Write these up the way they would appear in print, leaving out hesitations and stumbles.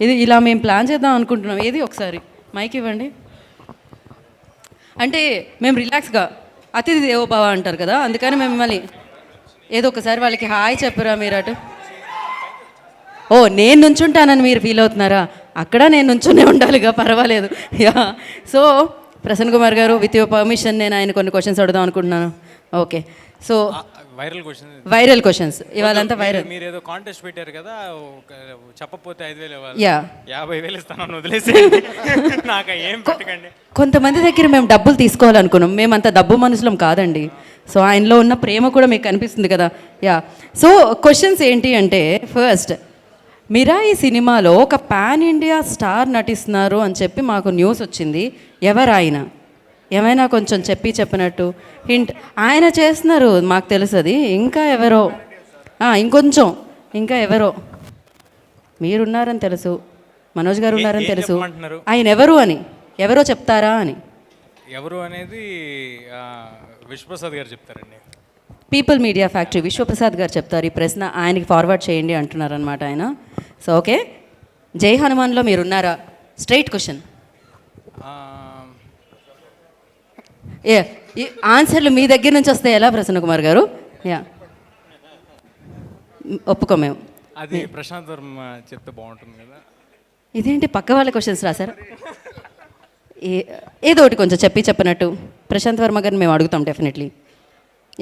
ఇది ఇలా మేము ప్లాన్ చేద్దాం అనుకుంటున్నాం. ఏది ఒకసారి మైక్ ఇవ్వండి. అంటే మేము రిలాక్స్గా అతిథి దేవోభవ అంటారు కదా, అందుకని మేము మిమ్మల్ని ఏదో ఒకసారి వాళ్ళకి హాయ్ చెప్పరా మీరు అటు. ఓ నేను నుంచుంటానని మీరు ఫీల్ అవుతున్నారా? అక్కడ నేను నుంచునే ఉండాలిగా, పర్వాలేదు. యా. సో ప్రసన్న కుమార్ గారు, విత్ యువర్ పర్మిషన్ నేను ఆయన కొన్ని క్వశ్చన్స్ అడుగుదాం అనుకుంటున్నాను. ఓకే. సో వైరల్ క్వశ్చన్స్ ఇవాళంతా వైరల్. మీరు ఏదో కాంటెస్ట్ పెట్టారు కదా, చెప్పకపోతే 5,000 ఇవ్వాలి. యా 50,000 ఇస్తాను, వదిలేసి నాకు ఏం పెట్టకండి. కొంతమంది దగ్గర మేము డబ్బులు తీసుకోవాలనుకున్నాం, మేము అంత డబ్బు మనుషులం కాదండి. సో ఆయనలో ఉన్న ప్రేమ కూడా మీకు కనిపిస్తుంది కదా. యా. సో క్వశ్చన్స్ ఏంటి అంటే, ఫస్ట్ మిరాయి సినిమాలో ఒక పాన్ ఇండియా స్టార్ నటిస్తున్నారు అని చెప్పి మాకు న్యూస్ వచ్చింది. ఎవరు ఆయన? ఏమైనా కొంచెం చెప్పినట్టు హింట్. ఆయన చేస్తున్నారు మాకు తెలుసు అది. ఇంకా ఎవరో, ఇంకొంచెం ఇంకా ఎవరో మీరున్నారని తెలుసు, మనోజ్ గారు ఉన్నారని తెలుసు. ఆయన ఎవరు అని, ఎవరో చెప్తారా అని. ఎవరు అనేది విశ్వప్రసాద్ గారు చెప్తారండి. పీపుల్ మీడియా ఫ్యాక్టరీ విశ్వప్రసాద్ గారు చెప్తారు. ఈ ప్రశ్న ఆయనకి ఫార్వర్డ్ చేయండి అంటున్నారనమాట ఆయన. సో ఓకే, జై హనుమాన్లో మీరున్నారా? Straight question. ఈ ఆన్సర్లు మీ దగ్గర నుంచి వస్తాయి ఎలా ప్రసన్న కుమార్ గారు? యా, ఒప్పుకో మేము. అది ప్రశాంత్ వర్మ చెప్తే బాగుంటుంది కదా. ఇదేంటి పక్క వాళ్ళ క్వశ్చన్స్ రాశారు? ఏదో ఒకటి కొంచెం చెప్పినట్టు ప్రశాంత్ వర్మ గారిని మేము అడుగుతాం డెఫినెట్లీ.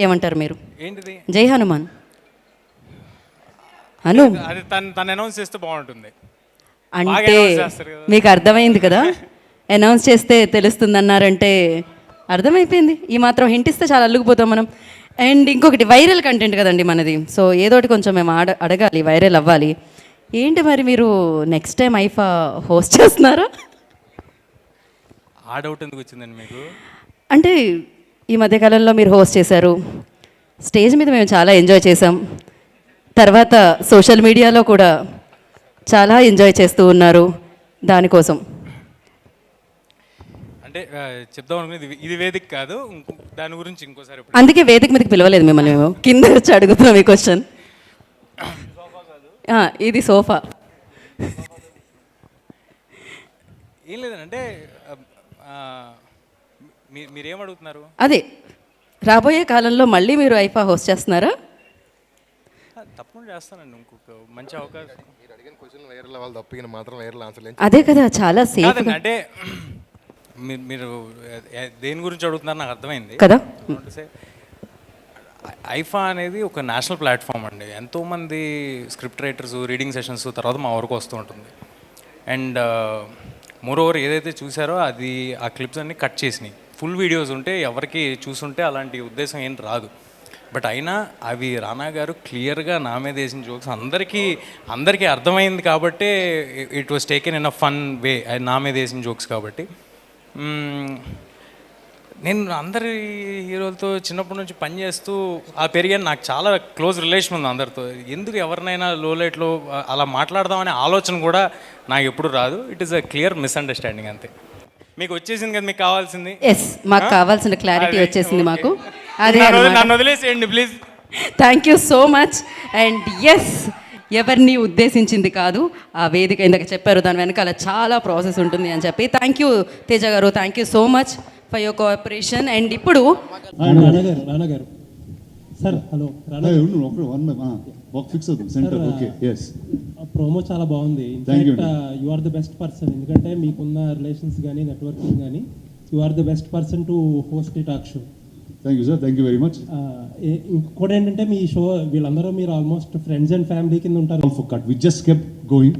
ఏమంటారు మీరు? ఏంటిది? జై హనుమాన్ అను అది తను అనౌన్స్ చేస్తే బాగుంటుంది అంటే మీకు అర్థమైంది కదా. అనౌన్స్ చేస్తే తెలుస్తుంది అన్నారంటే అర్థమైపోయింది. ఈ మాత్రం హింట్ ఇస్తే చాలా అల్లుకుపోతాం మనం. అండ్ ఇంకొకటి వైరల్ కంటెంట్ కదండి మనది. సో ఏదోటి కొంచెం మేము అడగాలి, వైరల్ అవ్వాలి. ఏంటి మరి మీరు నెక్స్ట్ టైం ఐఫా హోస్ట్ చేస్తున్నారా? ఆ డౌట్ ఎందుకు వచ్చిందండి మీకు? అంటే ఈ మధ్యకాలంలో మీరు హోస్ట్ చేశారు, స్టేజ్ మీద మేము చాలా ఎంజాయ్ చేసాం. తర్వాత సోషల్ మీడియాలో కూడా చాలా ఎంజాయ్ చేస్తూ ఉన్నారు. దానికోసం అంటే చెప్దాం అనుకునేది ఇది వేదిక కాదు, దాని గురించి ఇంకోసారి. అందుకే వేదిక మీదకి పిలవలేదు మిమ్మల్ని, మేము కింద వచ్చి అడుగుతున్నాం ఈ క్వశ్చన్. ఇది సోఫా. ఏం లేదంటే మీరేం అడుగుతున్నారు? అదే రాబోయే కాలంలో మళ్ళీ మీరు ఐఫా హోస్ట్ చేస్తున్నారా? తప్పకుండా చేస్తానండి. ఇంకొక మంచి అవకాశం. అదే కదా, చాలా సేఫ్. అంటే మీరు దేని గురించి అడుగుతున్నారు నాకు అర్థమైంది కదా. ఐఫా అనేది ఒక నేషనల్ ప్లాట్ఫామ్ అండి. ఎంతోమంది స్క్రిప్ట్ రైటర్స్, రీడింగ్ సెషన్స్ తర్వాత మా వరకు వస్తూ ఉంటుంది. అండ్ మోర్ ఓవర్ ఏదైతే చూసారో అది ఆ క్లిప్స్ అన్నీ కట్ చేసినాయి. ఫుల్ వీడియోస్ ఉంటే ఎవరికి చూసుంటే అలాంటి ఉద్దేశం ఏం రాదు. బట్ అయినా అవి రానా గారు క్లియర్గా నా మీద వేసిన జోక్స్ అందరికీ అర్థమైంది కాబట్టి it was taken in a fun way. నా మీద వేసిన జోక్స్ కాబట్టి. నేను అందరి హీరోలతో చిన్నప్పటి నుంచి పనిచేస్తూ పెరిగాను. నాకు చాలా క్లోజ్ రిలేషన్ ఉంది అందరితో. ఎందుకు ఎవరినైనా లో లైట్లో అలా మాట్లాడదామనే ఆలోచన కూడా నాకు ఎప్పుడు రాదు. It is a clear misunderstanding అంతే. మీకు వచ్చేసింది కదా మీకు కావాల్సింది. ఎస్, మాకు కావాల్సిన క్లారిటీ వచ్చేసింది మాకు. అదే నన్ను వదిలేసేయండి please. Thank you so much. And yes, ఎవరిని ఉద్దేశించింది కాదు. ఆ వేదిక ఇందాక చెప్పారు, దాని వెనకాల చాలా ప్రాసెస్ ఉంటుంది అని చెప్పి. థ్యాంక్ యూ తేజ గారు, thank you so much for your cooperation. And ఇప్పుడు రానా గారు సార్, హలో ప్రోమో చాలా బాగుంది. You are the best person, ఎందుకంటే మీకున్న రిలేషన్స్ కానీ నెట్వర్కింగ్ కానీ you are the best person to host the talk show. Thank you sir, thank you very much. ఇంకోటి ఏంటంటే మీ షో వీళ్ళందరూ మీరు ఆల్మోస్ట్ ఫ్రెండ్స్ అండ్ ఫ్యామిలీ కింద ఉంటారు. We just kept going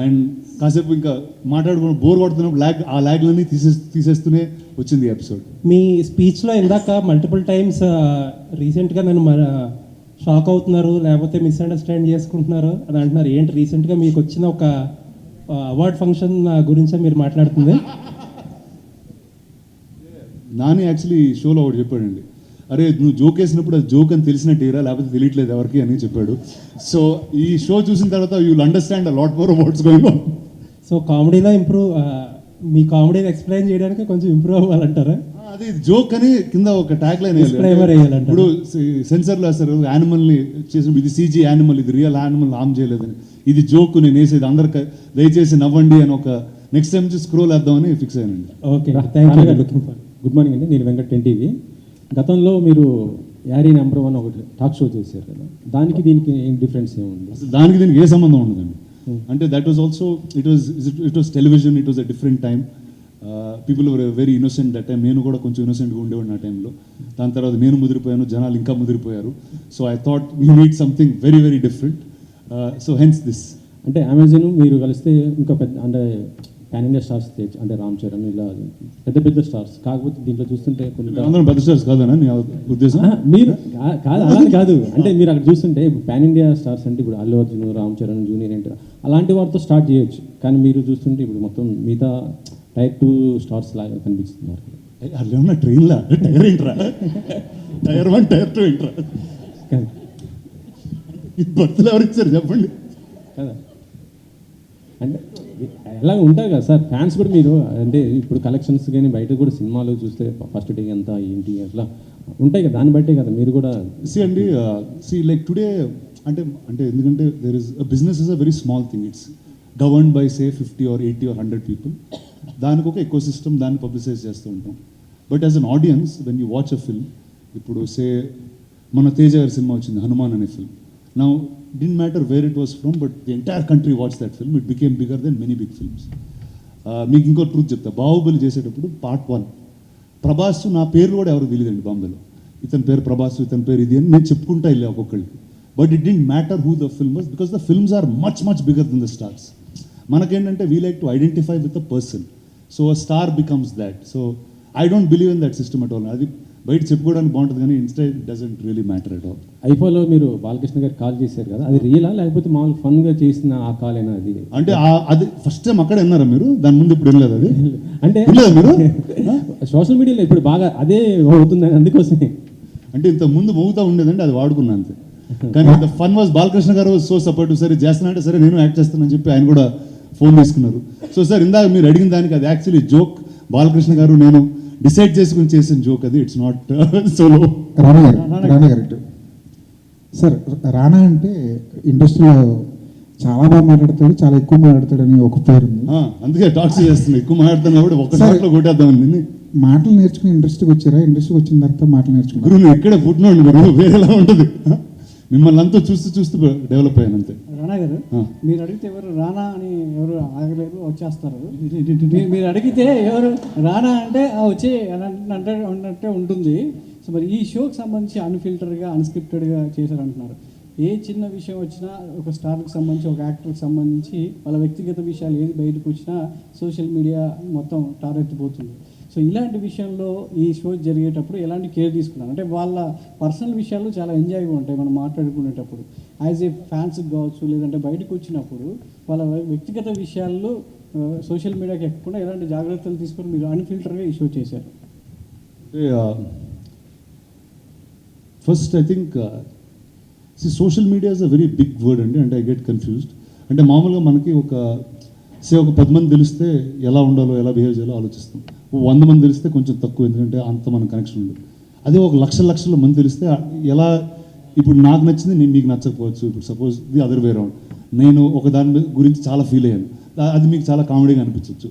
and కాసేపు ఇంకా మాట్లాడుకుని బోర్ కొడుతున్నప్పుడు ఆ ల్యాగ్లన్నీ తీసేస్తూనే వచ్చింది ఎపిసోడ్. మీ స్పీచ్లో ఇందాక మల్టిపుల్ టైమ్స్ రీసెంట్గా నన్ను షాక్ అవుతున్నారు, లేకపోతే మిస్అండర్స్టాండ్ చేసుకుంటున్నారు అని అంటున్నారు. ఏంటి రీసెంట్గా మీకు వచ్చిన ఒక అవార్డ్ ఫంక్షన్ గురించే మీరు మాట్లాడుతుంది? నాని యాక్చువల్లీ షోలో ఒకటి చెప్పాడండి, అరే నువ్వు జోక్ వేసినప్పుడు అది జోక్ అని తెలిసినట్టేరా, లేకపోతే తెలియట్లేదు ఎవరికి అని చెప్పాడు. సో ఈ షో చూసిన తర్వాత you will understand a lot more what's going on. So కామెడీలో మీ కామెడీని ఎక్స్ప్లెయిన్ చేయడానికి కొంచెం ఇంప్రూవ్ అవ్వాలంటారా? అది జోక్ అని కింద ఒక ట్యాగ్ లైన్ Disclaimer వేయాలంట. ఇప్పుడు సెన్సర్లో వేస్తారు యానిమల్ని చేసిన ఇది సీజీ యానిమల్, ఇది రియల్ యానిమల్ హామ్ చేయలేదని, ఇది జోక్ నేను వేసేది అందరికి దయచేసి నవ్వండి అని ఒక నెక్స్ట్ టైం స్క్రోల్ వేద్దామని ఫిక్స్ అయ్యానండి. Okay thank you looking for. Good morning అండి, నేను వెంకట్ 10TV. గతంలో మీరు యారీ నెంబర్ 1 ఒకటి టాక్ షో చేశారు కదా, దానికి దీనికి ఏం డిఫరెన్స్ ఏముంది? అసలు దానికి దీనికి ఏ సంబంధం ఉండదండి. అంటే that was also it was television, it was a different time. People were very innocent that time. నేను కూడా కొంచెం ఇన్నోసెంట్గా ఉండేవాడిని ఆ టైంలో. దాని తర్వాత నేను ముదిరిపోయాను, జనాలు ఇంకా ముదిరిపోయారు. So I thought we need something very very different. So hence this. అంటే అమెజాన్ మీరు కలిస్తే ఇంకా పెద్ద అంటే పాన్ ఇండియా స్టార్స్ అంటే రామ్ చరణ్ ఇలా పెద్ద పెద్ద స్టార్స్, కాకపోతే దీంట్లో చూస్తుంటే కొన్ని అందరం పెద్ద స్టార్స్ కాదనా నీ ఉద్దేశం? మీరు కాదు అలా కాదు, అంటే మీరు అక్కడ చూస్తుంటే ఇప్పుడు పాన్ ఇండియా స్టార్స్ అంటే ఇప్పుడు అల్లు అర్జున్, రామ్ చరణ్, జూనియర్ ఎన్టీఆర్ అలాంటి వారితో స్టార్ట్ చేయొచ్చు. కానీ మీరు చూస్తుంటే ఇప్పుడు మొత్తం మిగతా టైర్ 2 స్టార్స్ లాగా కనిపిస్తున్నారు. అట్లా ఉన్న ట్రైన్లా టైర్ ఏంట్రా, టైర్ 1 టైర్ 2 ఏంట్రా, ఈ బర్త్లు ఎవరు ఇచ్చారు చెప్పండి కదా. అంటే ఎలా ఉంటారు కదా సార్ ఫ్యాన్స్ కూడా. మీరు అంటే ఇప్పుడు కలెక్షన్స్ కానీ బయట కూడా సినిమాలు చూస్తే ఫస్ట్ డే ఎంత ఏంటి అట్లా ఉంటాయి కదా, దాన్ని బట్టే కదా మీరు కూడా. అండి లైక్ టుడే అంటే ఎందుకంటే there is business is a very small thing. It's governed by say 50 or 80 or 100 people. దానికి ఒక ఎకో సిస్టమ్, దాన్ని పబ్లిసైజ్ చేస్తూ ఉంటాం. But as an audience when you watch a film, ఇప్పుడు సే మన తేజ గారి సినిమా వచ్చింది హనుమాన్ అనే film. Now didn't matter where it was from, but the entire country watched that film. It became bigger than many big films. మీకు ఇంకో truth చెప్తా. బాహుబలి చేసేటప్పుడు part 1 Prabhas నా పేర్లు కూడా ఎవరు తెలియదండి బాంబేలో. ఇతని పేరు ప్రభాస్, ఇతని పేరు ఇది అని నేను చెప్పుకుంటా వెళ్ళా ఒక్కొక్కరికి. But it didn't matter who the film was, because the films are much much bigger than the stars. మనకేంటంటే we like to identify with a person. So a star becomes that. So I don't believe in that system at all. అది బయట చెప్పుకోవడానికి బాగుంటుంది కానీ instead doesn't really matter at all. ఐఫోలో మీరు బాలకృష్ణ గారికి call చేశారు కదా, అది రియలా లేకపోతే మామూలు ఫన్గా చేసిన ఆ కాల్ అయినా? అది అంటే అది ఫస్ట్ టైం అక్కడ విన్నారా మీరు? దాని ముందు ఇప్పుడు వినలేదు అది? అంటే వినలేదు మీరు? సోషల్ మీడియాలో ఇప్పుడు బాగా అదే అవుతుంది అందుకోసమే. అంటే ఇంత ముందు మోగుతూ ఉండేదండి, అది వాడుకున్నా అంతే. కానీ ద ఫన్ వాజ్ బాలకృష్ణ గారు సో సపోర్టివ్. సరే చేస్తున్నా అంటే సరే నేను యాక్ట్ చేస్తానని చెప్పి ఆయన కూడా ఫోన్ తీసుకున్నారు. సో సార్ ఇందాక మీరు అడిగిన దానికి అది యాక్చువల్లీ జోక్. బాలకృష్ణ గారు నేను డిసైడ్ చేసుకుని చేసిన జోక్ అది. It's not solo. Rana correct sir. రానా అంటే ఇండస్ట్రీలో చాలా బాగా మాట్లాడతాడు, చాలా ఎక్కువ మాట్లాడతాడు అని ఒక పేరు ఉంది. అందుకే టాక్స్ చేస్తుంది, ఎక్కువ మాట్లాడుతున్నా కూడా ఒక షాట్లో కొట్టేద్దామని. మాటలు నేర్చుకుని ఇండస్ట్రీకి వచ్చారా? ఇండస్ట్రీకి వచ్చిన తర్వాత మాటలు నేర్చుకున్నారు? గురువు నువ్వు ఇక్కడే పుట్టినోండి గురువు, వేరేలా ఉంటుంది. మిమ్మల్ని అంతా చూస్తూ చూస్తూ డెవలప్ అయ్యాను అంతే. రానా గారు మీరు అడిగితే ఎవరు రానా అని ఎవరు ఆగలేరు, వచ్చేస్తారు. మీరు అడిగితే ఎవరు రానా అంటే వచ్చే అన్నట్టే ఉంటుంది. సో మరి ఈ షోకి సంబంధించి అన్ఫిల్టర్గా అన్స్క్రిప్టెడ్గా చేశారంటున్నారు. ఏ చిన్న విషయం వచ్చినా ఒక స్టార్కి సంబంధించి, ఒక యాక్టర్కి సంబంధించి వాళ్ళ వ్యక్తిగత విషయాలు ఏది బయటకు వచ్చినా సోషల్ మీడియా మొత్తం టారెత్తిపోతుంది. సో ఇలాంటి విషయంలో ఈ షో జరిగేటప్పుడు ఎలాంటి కేర్ తీసుకున్నారు? అంటే వాళ్ళ పర్సనల్ విషయాలు చాలా ఎంజాయ్గా ఉంటాయి మనం మాట్లాడుకునేటప్పుడు. యాజ్ ఏ ఫ్యాన్స్కి కావచ్చు, లేదంటే బయటకు వచ్చినప్పుడు వాళ్ళ వ్యక్తిగత విషయాల్లో సోషల్ మీడియాకి ఎక్కకుండా ఎలాంటి జాగ్రత్తలు తీసుకొని మీరు అన్ఫిల్టర్గా ఈ షో చేశారు? First I think social media is a very big word అండి. అంటే ఐ గెట్ కన్ఫ్యూజ్డ్. అంటే మామూలుగా మనకి ఒక 10 మంది తెలిస్తే ఎలా ఉండాలో, ఎలా బిహేవ్ చేయాలో ఆలోచిస్తాం. 100 మంది తెలిస్తే కొంచెం తక్కువ, ఎందుకంటే అంత మన కనెక్షన్ ఉంది. అదే ఒక లక్షల మంది తెలిస్తే ఎలా, ఇప్పుడు నాకు నచ్చింది నేను మీకు నచ్చకపోవచ్చు. ఇప్పుడు suppose the other way round, నేను ఒక దాని గురించి చాలా ఫీల్ అయ్యాను, అది మీకు చాలా కామెడీగా అనిపించవచ్చు.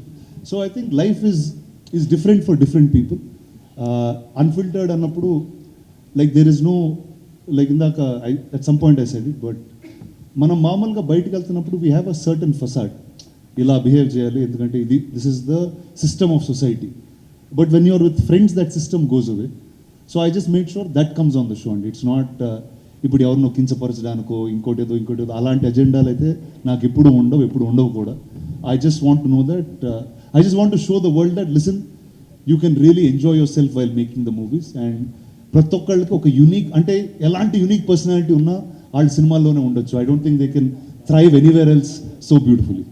So I think life is different for different people. Unfiltered అన్నప్పుడు like there is no like ఇందాక at some point I said it, but మనం మామూలుగా బయటకు వెళ్తున్నప్పుడు we have a certain facade, ఇలా బిహేవ్ చేయాలి ఎందుకంటే this is the system of society. But when you're with friends that system goes away. So I just make sure that comes on the show అండి. It's not ఇప్పుడు ఎవరినో కించపరచడానికో ఇంకోటేదో అలాంటి అజెండాలు అయితే నాకు ఎప్పుడు ఉండవు కూడా. I just want to know that I just want to show the world that listen you can really enjoy your self while making the movies. And ప్రతి ఒక్కళ్ళకి ఒక యూనిక్, అంటే ఎలాంటి యూనిక్ పర్సనాలిటీ ఉన్నా వాళ్ళ సినిమాల్లోనే ఉండొచ్చు. I don't think they can thrive anywhere else so beautifully.